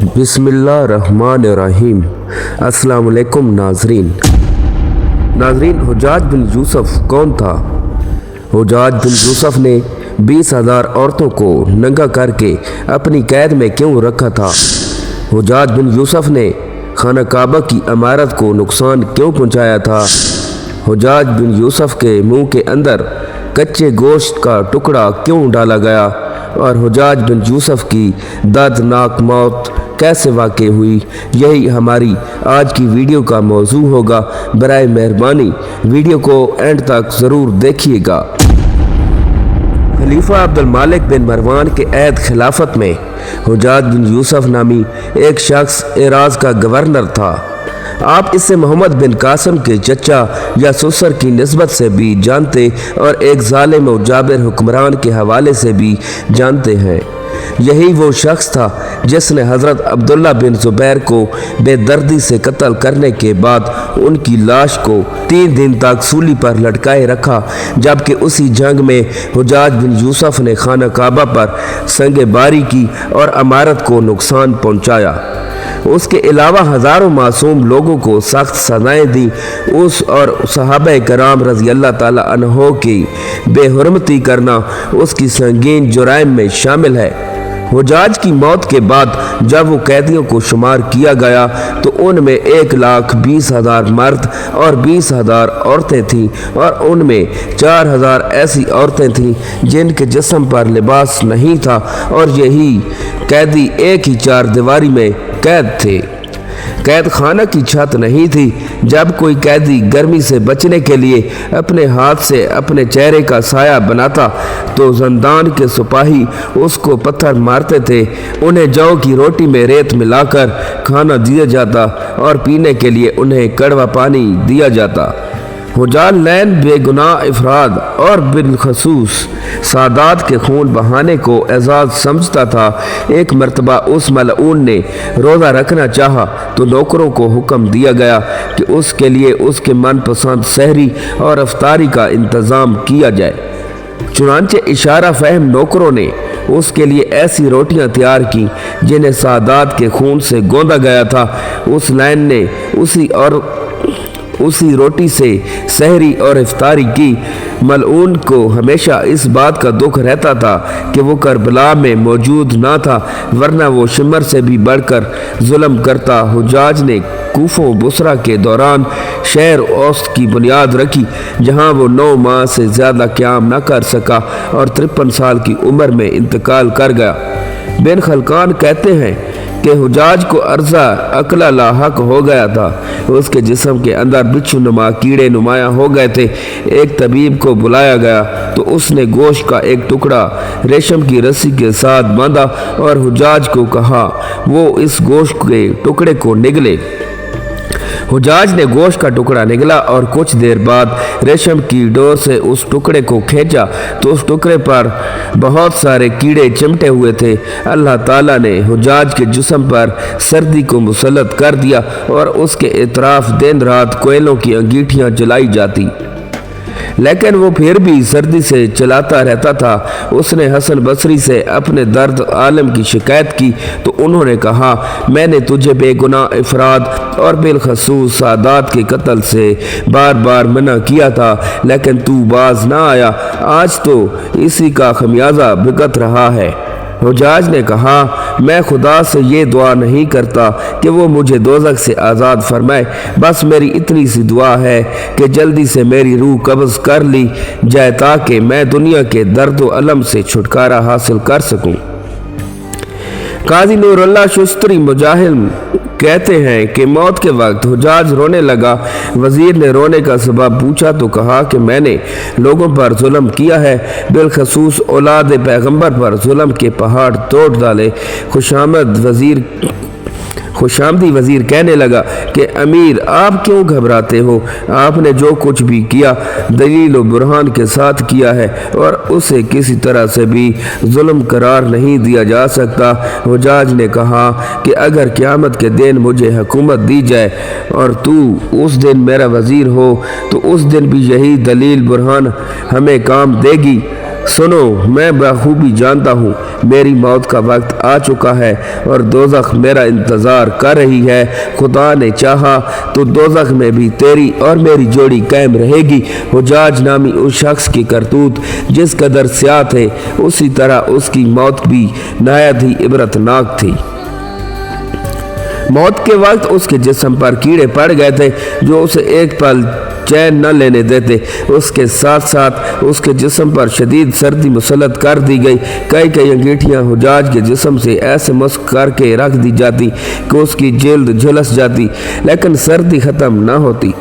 बिस्मिल्लाहिर्रहमानिर्रहीम। अस्सलाम वालेकुम नाजरीन। हुजाज बिन यूसुफ कौन था? हुजाज बिन यूसुफ ने 20,000 औरतों को नंगा करके अपनी कैद में क्यों रखा था? हुजाज बिन यूसुफ ने खाना काबा की इमारत को नुकसान क्यों पहुंचाया था? हुजाज बिन यूसुफ के मुंह के अंदर कच्चे गोश्त का टुकड़ा क्यों डाला गया? और हुजाज बिन यूसुफ की दर्दनाक मौत कैसे वाक़ई हुई? यही हमारी आज की वीडियो का मौजू होगा। बराए मेहरबानी वीडियो को एंड तक ज़रूर देखिएगा। खलीफा अब्दुल मालिक बिन मरवान के ऐद खिलाफत में हुजाज बिन यूसुफ नामी एक शख्स इराक़ का गवर्नर था। आप इसे मोहम्मद बिन कासिम के चचा या ससुर की निस्बत से भी जानते और एक ज़ालिम और जाबिर हुक्मरान के हवाले से भी जानते हैं। यही वो शख्स था जिसने हज़रत अब्दुल्ला बिन ज़ुबैर को बेदर्दी से कत्ल करने के बाद उनकी लाश को 3 दिन तक सूली पर लटकाए रखा, जबकि उसी जंग में हुजाज बिन यूसुफ ने खाना काबा पर संगे बारी की और इमारत को नुकसान पहुंचाया। उसके अलावा हज़ारों मासूम लोगों को सख्त सज़ाएं दी। उस और सहाबा कराम रज़ी अल्लाह ताला अन्हो की बेहुरमती करना उसकी संगीन जुराइम में शामिल है। हुजाज की मौत के बाद जब वो कैदियों को शुमार किया गया तो उनमें 1,20,000 मर्द और 20,000 औरतें थीं, और उनमें 4,000 ऐसी औरतें थीं जिनके जिस्म पर लिबास नहीं था, और यही कैदी एक ही चार दीवारी में कैद थे। कैद खाना की छत नहीं थी। जब कोई कैदी गर्मी से बचने के लिए अपने हाथ से अपने चेहरे का साया बनाता तो ज़ंदान के सिपाही उसको पत्थर मारते थे। उन्हें जौ की रोटी में रेत मिलाकर खाना दिया जाता और पीने के लिए उन्हें कड़वा पानी दिया जाता। हुजाज लैन बेगुनाह अफराद और बिलखसूस सादात के खून बहाने को एजाज़ समझता था। एक मरतबा उस मलऊन ने रोज़ा रखना चाहा तो नौकरों को हुक्म दिया गया कि उसके लिए उसके मनपसंद सहरी और अफ्तारी का इंतज़ाम किया जाए। चुनांचे इशारा फहम नौकरों ने उसके लिए ऐसी रोटियां तैयार की जिन्हें सादात के खून से गोंदा गया था। उस लैन ने उसी रोटी से सहरी और इफ्तारी की। मलऊन को हमेशा इस बात का दुख रहता था कि वो करबला में मौजूद ना था, वरना वो शिमर से भी बढ़कर जुल्म करता। हुजाज ने कूफों बुसरा के दौरान शहर औस्त की बुनियाद रखी, जहाँ वो 9 माह से ज़्यादा क़याम न कर सका और 53 साल की उम्र में इंतकाल कर गया। बिन खलकान कहते हैं कि हुजाज को अर्जा अकला लाहक हो गया था। उसके जिस्म के अंदर बिच्छू नुमा कीड़े नुमाया हो गए थे। एक तबीब को बुलाया गया तो उसने गोश्त का एक टुकड़ा रेशम की रस्सी के साथ बांधा और हुजाज को कहा वो इस गोश्त के टुकड़े को निगले। हुजाज ने गोश्त का टुकड़ा निगला और कुछ देर बाद रेशम की डोर से उस टुकड़े को खींचा तो उस टुकड़े पर बहुत सारे कीड़े चिमटे हुए थे। अल्लाह ताला ने हुजाज के जिस्म पर सर्दी को मुसल्लत कर दिया और उसके इतराफ दिन रात कोयलों की अंगीठियां जलाई जाती, लेकिन वो फिर भी सर्दी से चलाता रहता था। उसने हसन बसरी से अपने दर्द आलम की शिकायत की तो उन्होंने कहा मैंने तुझे बेगुनाह अफराद और बिलखसूस सादात के कत्ल से बार बार मना किया था, लेकिन तू बाज ना आया। आज तो इसी का खमियाजा भुगत रहा है। हुजाज ने कहा मैं खुदा से ये दुआ नहीं करता कि वो मुझे दोज़ख से आज़ाद फरमाए, बस मेरी इतनी सी दुआ है कि जल्दी से मेरी रूह कब्ज़ कर ली जाए ताकि मैं दुनिया के दर्द व अलम से छुटकारा हासिल कर सकूं। काजी नूरुल्लाह शुस्तरी मुजाहिद कहते हैं कि मौत के वक्त हुजाज रोने लगा। वज़ीर ने रोने का सबब पूछा तो कहा कि मैंने लोगों पर जुल्म किया है, बिलखसूस औलाद पैगंबर पर जुल्म के पहाड़ तोड़ डाले। खुशामदी वज़ीर कहने लगा कि अमीर आप क्यों घबराते हो? आपने जो कुछ भी किया दलील व बुरहान के साथ किया है और उसे किसी तरह से भी जुल्म करार नहीं दिया जा सकता। हुजाज ने कहा कि अगर क़यामत के दिन मुझे हुकूमत दी जाए और तू उस दिन मेरा वज़ीर हो तो उस दिन भी यही दलील बुरहान हमें काम देगी। سنو، میں بخوبی جانتا ہوں میری موت کا وقت آ چکا ہے اور دوزخ میرا انتظار کر رہی ہے۔ خدا نے چاہا تو دوزخ میں بھی تیری اور میری جوڑی قائم رہے گی۔ حجاج نامی اس شخص کی کرتوت جس قدر سیاہ تھے، اسی طرح اس کی موت بھی نہایت ہی عبرتناک تھی۔ موت کے وقت اس کے جسم پر کیڑے پڑ گئے تھے جو اسے ایک پل چین نہ لینے دیتے۔ اس کے ساتھ ساتھ اس کے جسم پر شدید سردی مسلط کر دی گئی۔ کئی انگیٹھیاں حجاج کے جسم سے ایسے مسک کر کے رکھ دی جاتی کہ اس کی جلد جھلس جاتی، لیکن سردی ختم نہ ہوتی۔